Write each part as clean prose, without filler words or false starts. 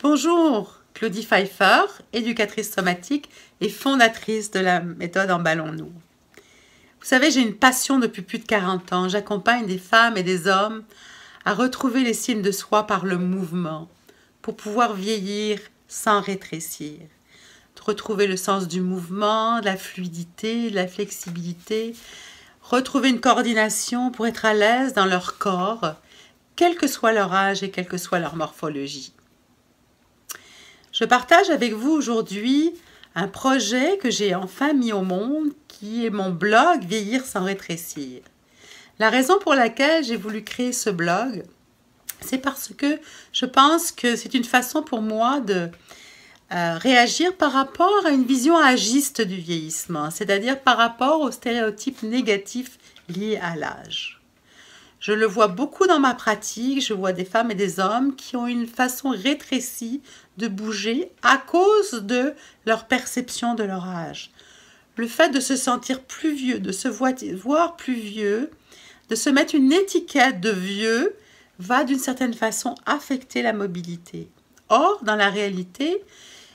Bonjour, Claudie Pfeiffer, éducatrice somatique et fondatrice de la méthode Emballons-nous. Vous savez, j'ai une passion depuis plus de 40 ans. J'accompagne des femmes et des hommes à retrouver l'estime de soi par le mouvement, pour pouvoir vieillir sans rétrécir. De retrouver le sens du mouvement, de la fluidité, de la flexibilité, retrouver une coordination pour être à l'aise dans leur corps, quel que soit leur âge et quelle que soit leur morphologie. Je partage avec vous aujourd'hui un projet que j'ai enfin mis au monde, qui est mon blog Vieillir sans rétrécir. La raison pour laquelle j'ai voulu créer ce blog, c'est parce que je pense que c'est une façon pour moi de réagir par rapport à une vision agiste du vieillissement, c'est-à-dire par rapport aux stéréotypes négatifs liés à l'âge. Je le vois beaucoup dans ma pratique, je vois des femmes et des hommes qui ont une façon rétrécie de bouger à cause de leur perception de leur âge. Le fait de se sentir plus vieux, de se voir plus vieux, de se mettre une étiquette de vieux, va d'une certaine façon affecter la mobilité. Or, dans la réalité,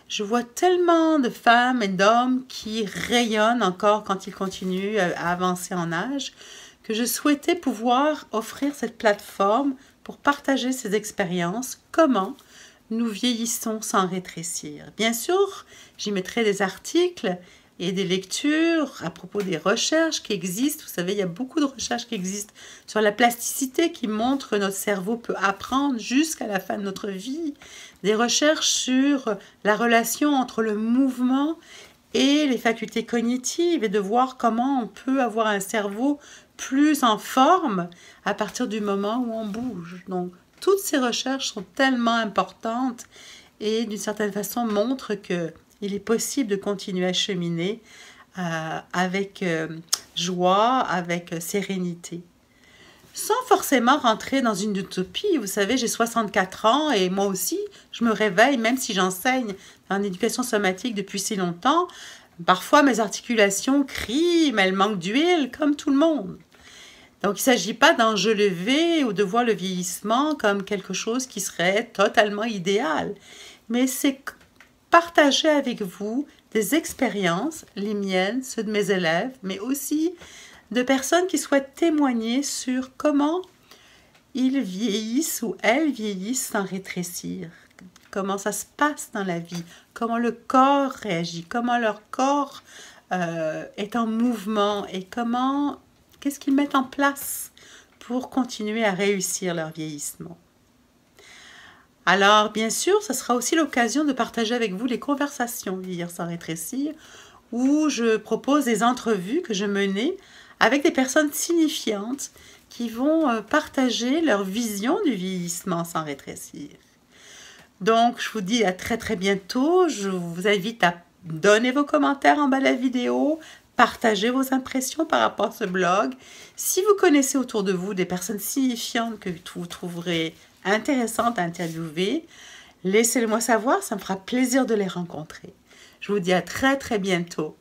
je vois tellement de femmes et d'hommes qui rayonnent encore quand ils continuent à avancer en âge, que je souhaitais pouvoir offrir cette plateforme pour partager ces expériences, comment nous vieillissons sans rétrécir. Bien sûr, j'y mettrai des articles et des lectures à propos des recherches qui existent. Vous savez, il y a beaucoup de recherches qui existent sur la plasticité qui montrent que notre cerveau peut apprendre jusqu'à la fin de notre vie. Des recherches sur la relation entre le mouvement et les facultés cognitives et de voir comment on peut avoir un cerveau plus en forme à partir du moment où on bouge. Donc, toutes ces recherches sont tellement importantes et d'une certaine façon montrent qu'il est possible de continuer à cheminer avec joie, avec sérénité. Sans forcément rentrer dans une utopie. Vous savez, j'ai 64 ans et moi aussi, je me réveille, même si j'enseigne en éducation somatique depuis si longtemps. Parfois, mes articulations crient, mais elles manquent d'huile, comme tout le monde. Donc, il ne s'agit pas d'enjoliver ou de voir le vieillissement comme quelque chose qui serait totalement idéal. Mais c'est partager avec vous des expériences, les miennes, ceux de mes élèves, mais aussi de personnes qui souhaitent témoigner sur comment ils vieillissent ou elles vieillissent sans rétrécir. Comment ça se passe dans la vie, comment le corps réagit, comment leur corps est en mouvement et qu'est-ce qu'ils mettent en place pour continuer à réussir leur vieillissement. Alors, bien sûr, ce sera aussi l'occasion de partager avec vous les conversations Vieillir sans rétrécir, où je propose des entrevues que je menais avec des personnes signifiantes qui vont partager leur vision du vieillissement sans rétrécir. Donc, je vous dis à très très bientôt. Je vous invite à donner vos commentaires en bas de la vidéo, partager vos impressions par rapport à ce blog. Si vous connaissez autour de vous des personnes signifiantes que vous trouverez intéressantes à interviewer, laissez-le moi savoir, ça me fera plaisir de les rencontrer. Je vous dis à très très bientôt.